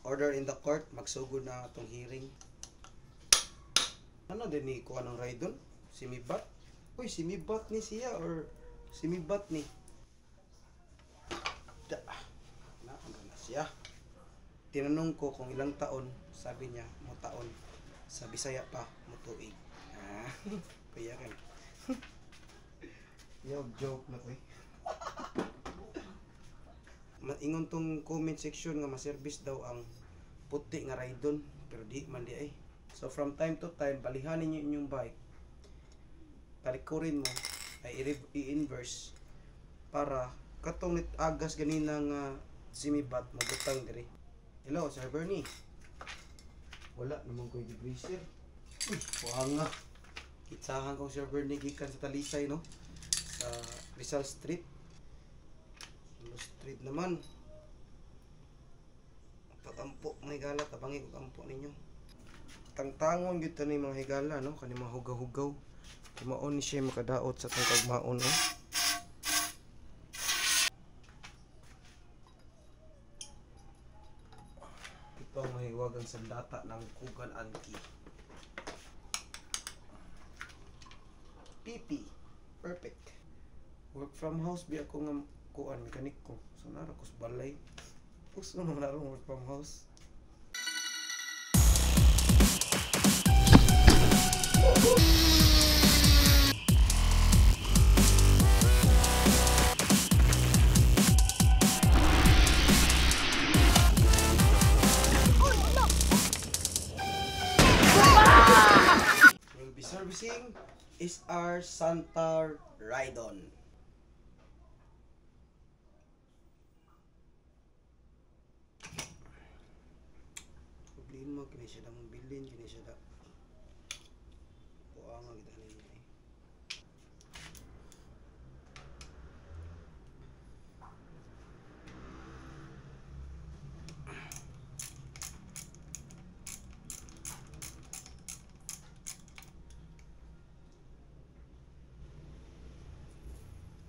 Order in the court, magsugod na atong hearing. Ano din ni kuha ng Raydon? Si Mibat? Uy, si Mibat ni siya or si Mibat ni? Na, ano na siya? Tinanong ko kung ilang taon, sabi niya, mo taon. Sa Bisaya pa, mo tuig. Kaya kan. Joke na ko eh. Ingon tong comment section nga ma-service daw ang puti nga Raydon, pero di man di ay. So from time to time, balihanin niyo inyong bike. Talikurin mo ay i-inverse para katong agas ganina nga simibat magutang diri. Hello, Sir Bernie. Wala naman ko i-bracer. Uy, buhanga. Kitsahan ko Sir Bernie gikan sa Talisay, no? Sa Rizal Street. Street naman. Tatampo mga higala, tabangi ko kampo ninyo. Tangtangon gyud tani mga higala, no? Kani mga hugaw-hugaw. Kumaon ni siya makadaot sa tangkag maon, no? Ito ang mahiwagang sandata ng Kugan Anki. PP. Perfect. Work from house bi ako nga kuan mekanik ko. So nara ko sa balay. Gusto naman nara work from house. We'll be servicing SR Santar Raydon. Problema kini siya da mong bilin, kini siya da buanga kita ninyo eh.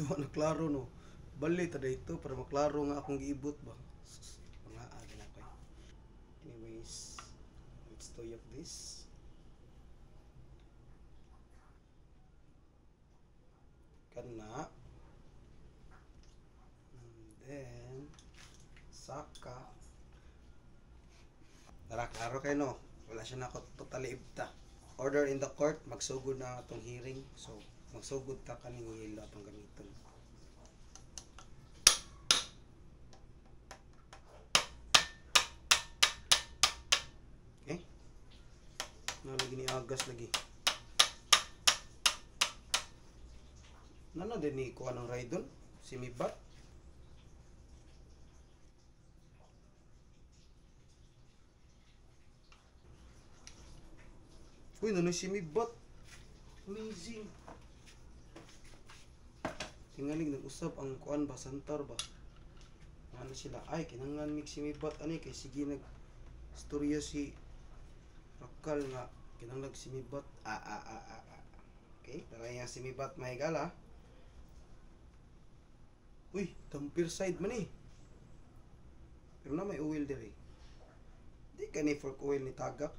Duwa na klaro, no? Bali ta dito para maklaro nga akong giibot ba. Mga agi na ko. Anyways, let's tuyok this. Kana. And then saka. Tara, klaro kayo, no? Wala siya na ako totally ibta. Order in the court, magsugod na atong hearing. So magsugod ta kaning hilo atong gamiton. Okay? Nalagi ni agas lagi. Nana din ni kuha ng Raydon? Si Mibat? Uy, nanoy si Mibat. Amazing. Tingaling nag-usap ang kuan ba, Santar ba? Ano sila? Ay, kinangan mix si Mibat. Ano kay sige nag-storya si Rakal nga. Kinanglag si Mibat. Okay, tara si Mibat mahigala. Uy, tampir side man eh. Pero na may oil diri. Di ka ni fork oil ni tagak.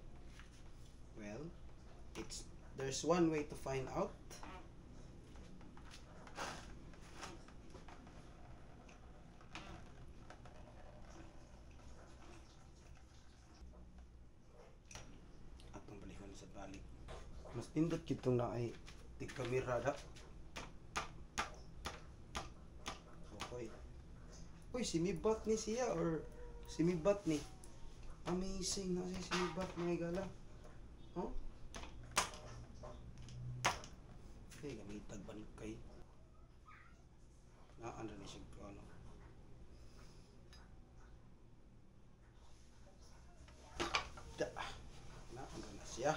Well, there's one way to find out. Atong balihon sa balik. Mas pindot kitong na ay tig kamera da. Okay. Uy, si Mibat ni siya or si Mibat ni. Amazing na siya si Mibat mga higala. Oh? Okay, gamitag banikay. Naanda na siya ano. Naanda na siya.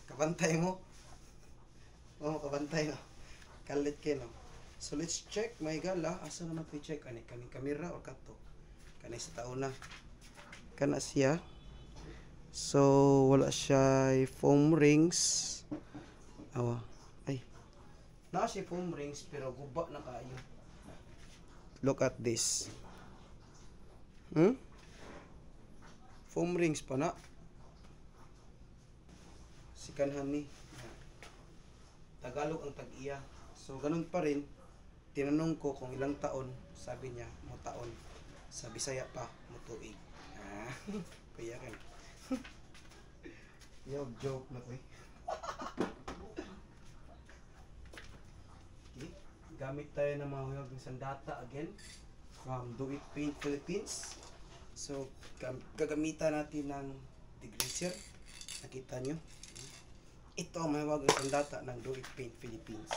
Kabantay mo. Oh, kabantay no. Kalit kayo no. So let's check my gala. Asa naman ito i-check? Kani kamera o kato? Kani sa taon na. Kana siya. So wala siya foam rings. Awa. Ay. Na siya foam rings pero guba na kayo. Look at this. Foam rings pa na. Sikanhan ni. Tagalog ang tag-iya. So, ganun pa rin. Tinanong ko kung ilang taon. Sabi niya, mo taon. Sa Bisaya pa, mo tuig. Kaya kan. Joke na ko eh. Okay. Gamit tayo ng mga huyag ng sandata again. From Do It Paint Philippines. So, gagamitan natin ng degreaser. Nakita nyo? Ito ang mahawag ng sandata ng Do It Paint Philippines.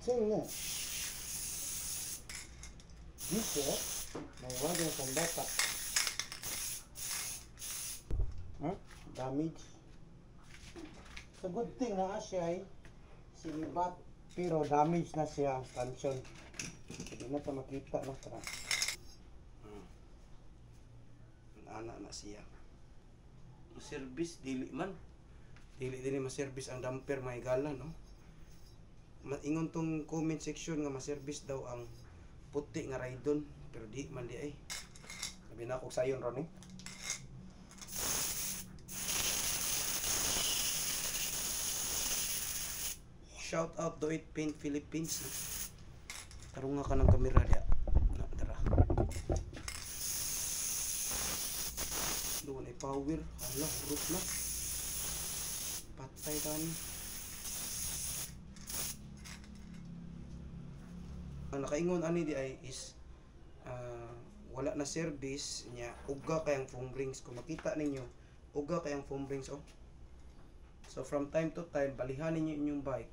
Sino? Dito, mahawag ng sandata. Damage. So, good thing na siya ay sinibat. Pero damage na siya ang tension. Hindi na ito makita. No? Tara. Ana na siya. Service dili man. Dili din ma-service ang damper may gala, no. Ingon tong comment section nga ma-service daw ang puti nga raydon, pero di man di ay. Sabi na ako sayon ron eh. Shout out Do It Paint Philippines. Tarong nga ka ng kamera dia. Tara. Doon ay power. Hala, hurot na. Patay ka ni. Ang nakaingon ani di ay is wala na service niya. Uga kayang foam rings. Kung makita ninyo, uga kayang foam rings. Oh. So from time to time, balihan ninyo inyong bike.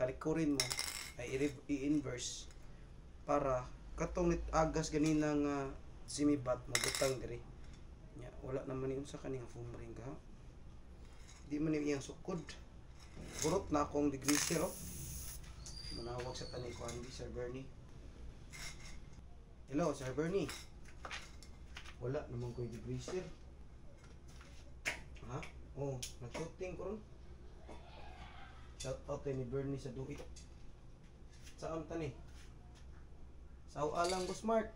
Talikurin mo ay i-inverse para katong agas ganina nga simibat mabutang diri. Wala naman yung sa kaning foam ring ka. Di man yung sukod. Burot na akong degreaser oh. Manawag sa tani ko hindi Sir Bernie. Hello Sir Bernie. Wala naman ko yung degreaser. Ha? Oh, nag-shooting ko ron. Shout out ni Bernie sa Do It. Saan tani? Sa alang ko smart.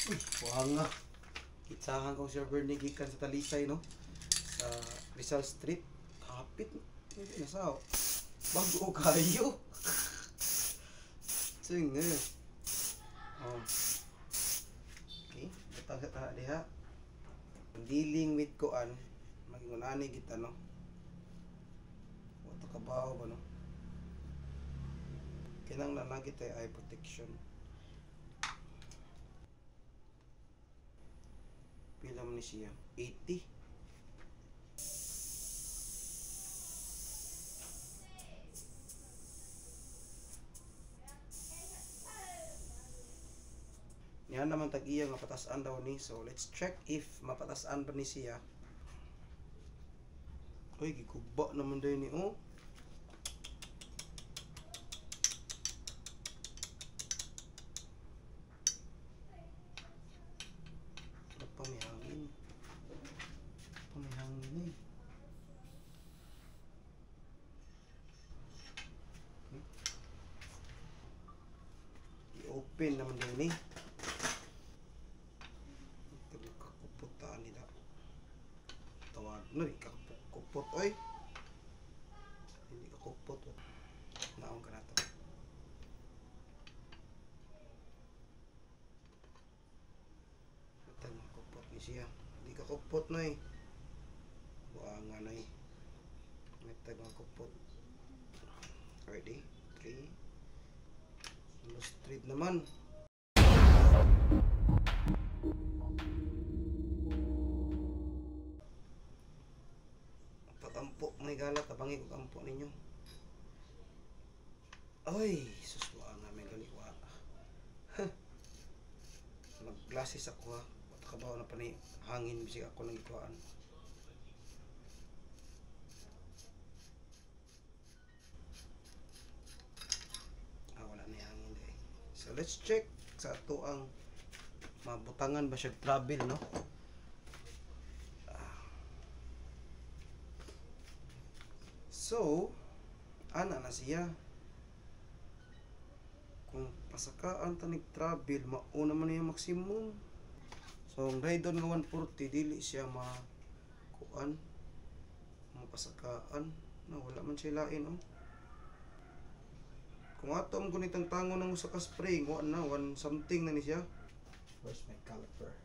Uy, wanga. Kitsahan kong Sir Bernie gikan sa Talisay, no? Sa Rizal Street. Kapit. Hindi na sao. Bago kayo. Sige. Oh. Okay. Gata-gata diha. Dealing with kuan. Magingunani kita, no? Wato kabaho ba, no? Kinanglan lagi tayo eye protection. Pila man ni siya? 80. Yan naman tag-iya nga patasan daw ni. So let's check if mapatasan ba ni siya. Uy, giguba naman daw ni. Oh. Pamihangin eh. I-open naman din eh. Kakuputaan nila. Tawag na rin kakupot oy. Hindi kakupot oh. Naong ka na to. Kakupot ni siya. Hindi kakupot na eh. Buanga na eh. Metag mga kupot. Ready? 3. Lost thread naman. Patampo may galat. Tabangi ko kampo ninyo. Ay, suswa nga may galiwa. Nag-glasses ako ha. Kabaw na pa ni hangin bisig ako nang ikuan. Wala na hangin dai. So let's check sa ato ang mabutangan ba siya travel, no? So ana na siya. Kung pasakaan tanig travel mauna man yung maximum. So ang ride nga 140 dili siya kuan mapasakaan na wala man siya lain oh. Kung ato ang gunitang tango ng usa ka spring, one something na ni siya. Where's my caliper?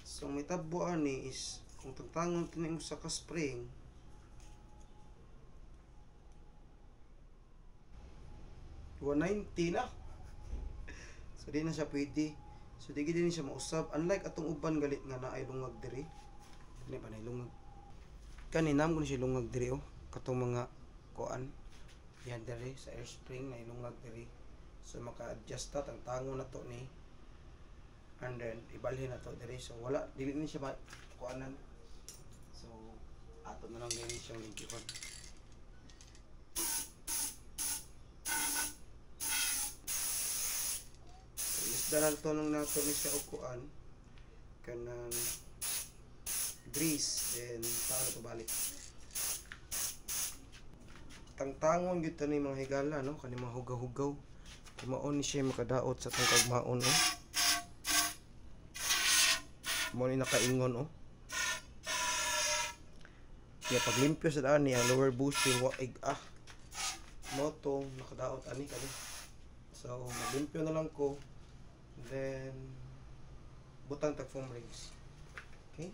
So may tabo ani is kung tangtangon tining usa ka spring, 190 na. So di na siya pwede. So di gid siya mausab. Unlike atong uban galit nga naay lungag diri. Kani pa nay lungag. Kaninam ko ni siya lungag diri oh. Katong mga kuan. Yan diri sa air spring na ilungag diri. So maka-adjust ta ang tango na to ni. And then ibalhin na to diri. So wala dili ni siya kuanan. So ato na lang din siyang linkipon. Dalan to nung nato ni siya ukuan kanang grease then paano to balik tangtangon gyud ni mga higala no kani mga hugaw-hugaw kumaon ni siya makadaot sa tangkag maon oh mo ni nakaingon oh kaya paglimpyo sa daan ni ang lower bushing waig mo tong nakadaot ani kani so maglimpyo na lang ko. Then butang tag foam rings. Okay?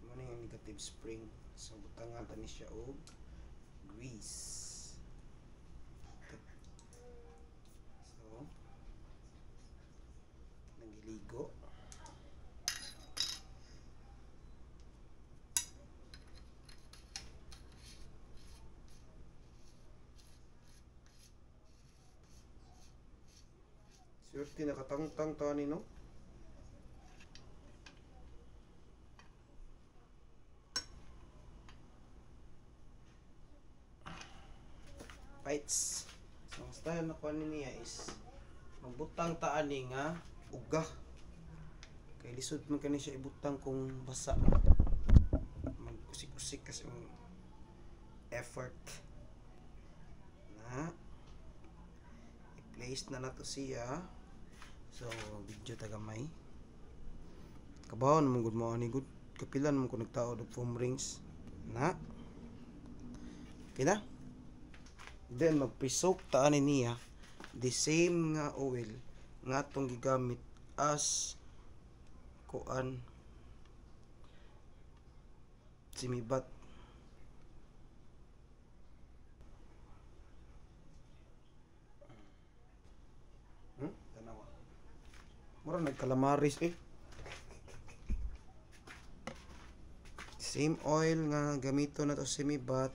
Muna yung negative spring. So butangan tani siya og grease. So nagiligo. Swerte nakatangtang tani no. Bites. So ang style na kuan niya is magbutang ta ani nga uga. Kay lisod man kani siya ibutang kung basa. Magkusik-kusik kasi effort na i-place na nato siya. So video tagamay kabawon mo gud mo ani gud kapilan mo ko nagtaod og foam rings na kina then magpisoak ta ani niya the same nga oil nga atong gigamit as kuan simibat. Mura nagkalamaris eh. Same oil nga gamito na to simibat.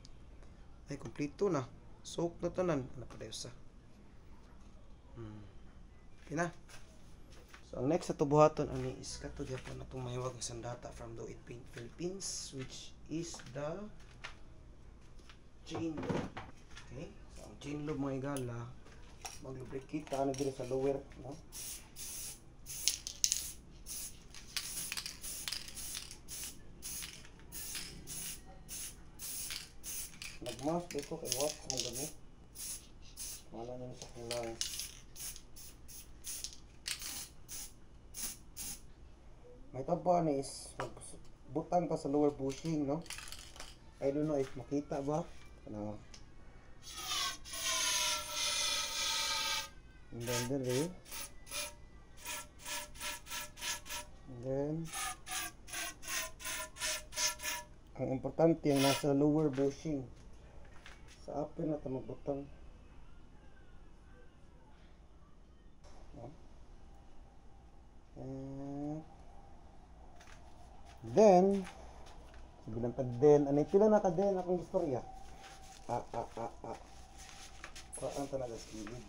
Ay kompleto na. Soak na tanan. Ano pa dayo sa? Kina. So ang next sa tubuhaton ani is kato gyapon na itong mahiwag sa data from Do It Philippines which is the chain loop. Okay? So ang chain loop mga igala mag-lubricate ta na diri sa lower, no? Nagmas dito kay wax mo gani. Wala na sa kulay. May taba ni is butang pa sa lower bushing, no? I don't know if makita ba. Ano? And then ang importante yung nasa lower bushing. Sa upper na ito magbutang. Then bilang tagden ani pila na tagden akong istorya. Kuan talaga skilid.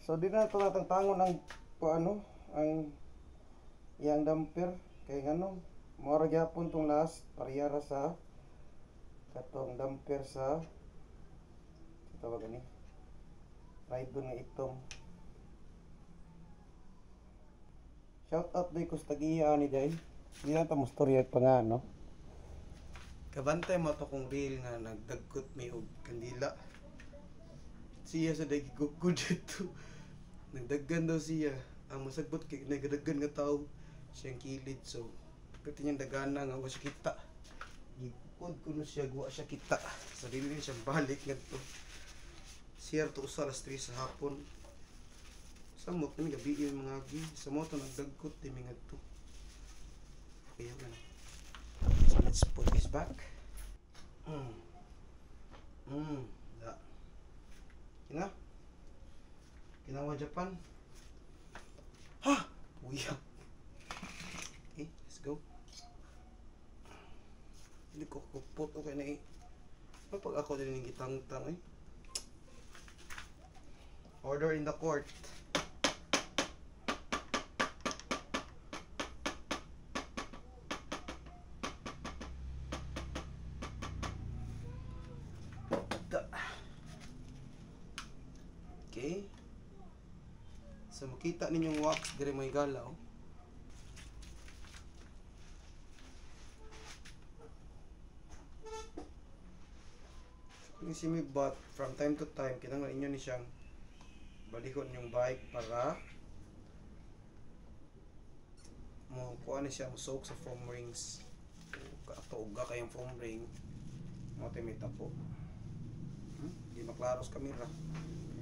So di na ito natang tangon ng ano ang yang damper kay ngano mora gyapon tong last parehara sa katong damper sa tawag ani ride nga itong. Shout out day ko sa tagiya ni day. Hindi lang ta mo storya pa nga no. Kabantay mo to kung real nga nagdagkot mi og kandila. Siya sa day gigugod dito. Nagdaggan daw siya. Ang masagbot kay nagdaggan nga tao siyang kilid so pati niyang dagana nga wa siya kita. Gigugod kuno siya guwa siya kita. Sa dili siya balik ngadto. Siya to usa alas 3 sa hapon. Samot kami gabi yung mga agi. Sa moto nagdagkot di mi ngadto. Kaya man. So let's put this back. Da. Kina? Kinawa Japan. Ha! Uya. Okay, let's go. Hindi ko kupot okay na eh. Pag ako din yung gitang-tang eh. Order in the court. Okay. So makita ninyong wax dire may galaw. Yung simi but from time to time kinahanglan inyo ni siyang balikon yung bike para mo kuha ni siya mo soak sa foam rings. Katuga kayong foam ring mo may tapo. Di maklaro sa kamera.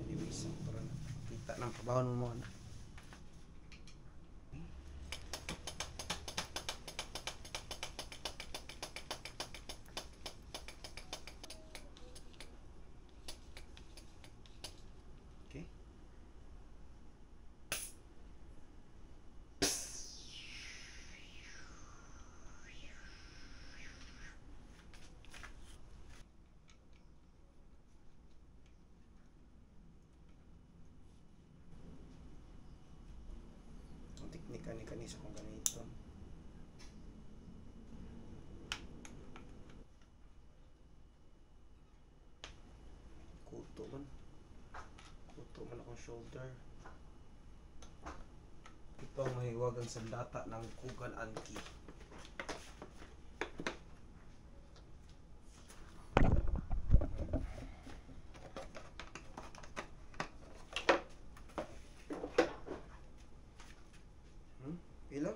Anyways, para na kita ng pabahon mo na. Okay. Teknika ni kanisa kung ganito. Kuto man akong shoulder. Ito ang mahiwagang sandata ng Kugan Anki. Pila?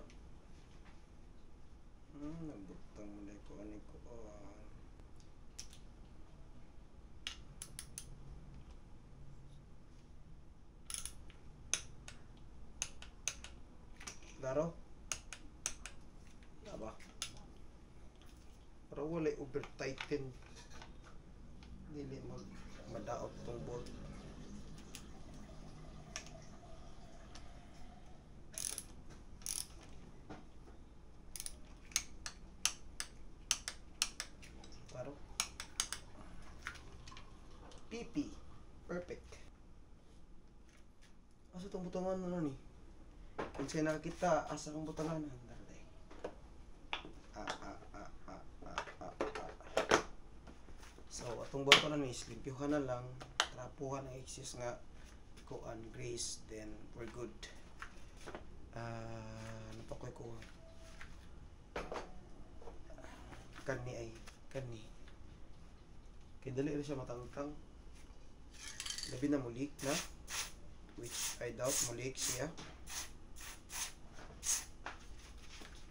Nagbutang mo na ko ani ko. Klaro? Diba? Pero wala over tighten. Dili madaot tong bolt. Klaro? PP. Perfect. Asa tong butangan na ni? Kung siya nakakita, asa kong butangan. So, atong butangan is limpyuhan na lang. Trapuhan ang excess nga kuan grease, then we're good. Ano pa ko'y kuha? Kani. Kaya dali rin siya matangtang. Labi na mulik na. Which I doubt mulik siya.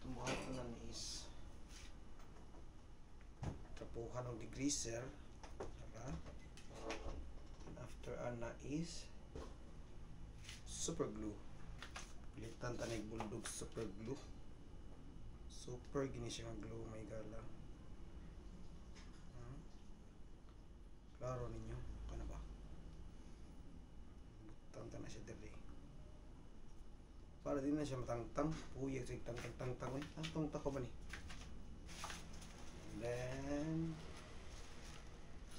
Tumuhat na lang is trapuhan ng degreaser. And after ana is super glue. Pilitan tanay buldog super glue. Super gini siya ng glue, may gala. Klaro ninyo, ano ba? Butang na siya dali. Para din na siya matangtang. Uyag siya tangtang. Tangtang tako ba ni? And then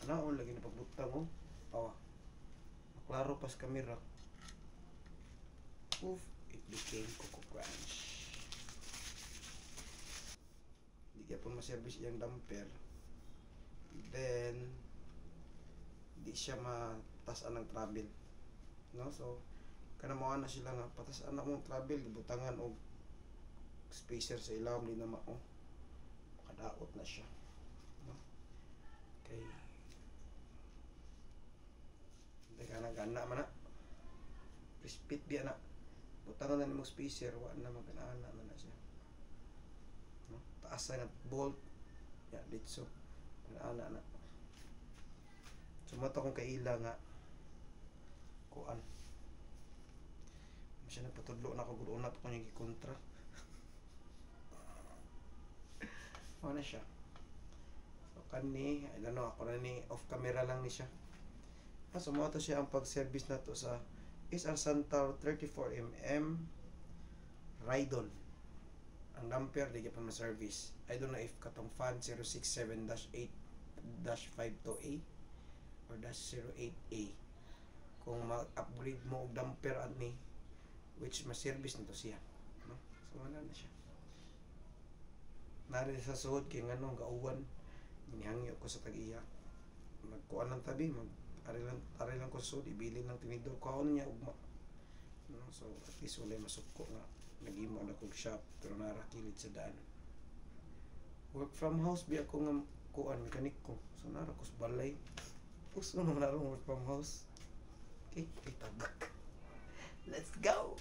ano, lagi na pagbutang mo. Klaro pas kamera. Oof, it became Coco Crunch. Hindi kaya po maservice yung damper. Then di siya matasaan ng travel, no? So kana mo na sila nga patasaan na mong travel gibutangan og spacer sa ilawom din na mao. Kadaot na siya. No? Okay. Gana man na. Prispit biya na. Butangan na ni mo spacer, wa na maganaana na siya. No? Taas na bolt. Ya, ditso. Ganaana na. Sumato kong kaila nga kuan. Siya nagpatudlo na ako gud una pa ko niya gikontra. Ano siya? So kani, I don't know, ako na ni off camera lang ni siya. Sumato siya ang pag-service na to sa SR Santal 34mm Rydon. Ang damper di pa ma-service. I don't know if katong fan 067-8-52A or -08A. Kung mag-upgrade mo og damper ani which ma-service nito siya. No? So wala na siya. Nari sa suod kay nganong gauwan inihangyo ko sa tag-iya. Magkuan lang tabi, ari lang ko sa suod, ibilin lang tinidor kaon niya ugma. No? So at least wala masuko nga nagimo na kog shop pero narakilid sa daan. Work from house bi ako nga kuan mekanik ko. So nara ko sa balay. Puso naman narong work from house. Okay, itagak. Let's go!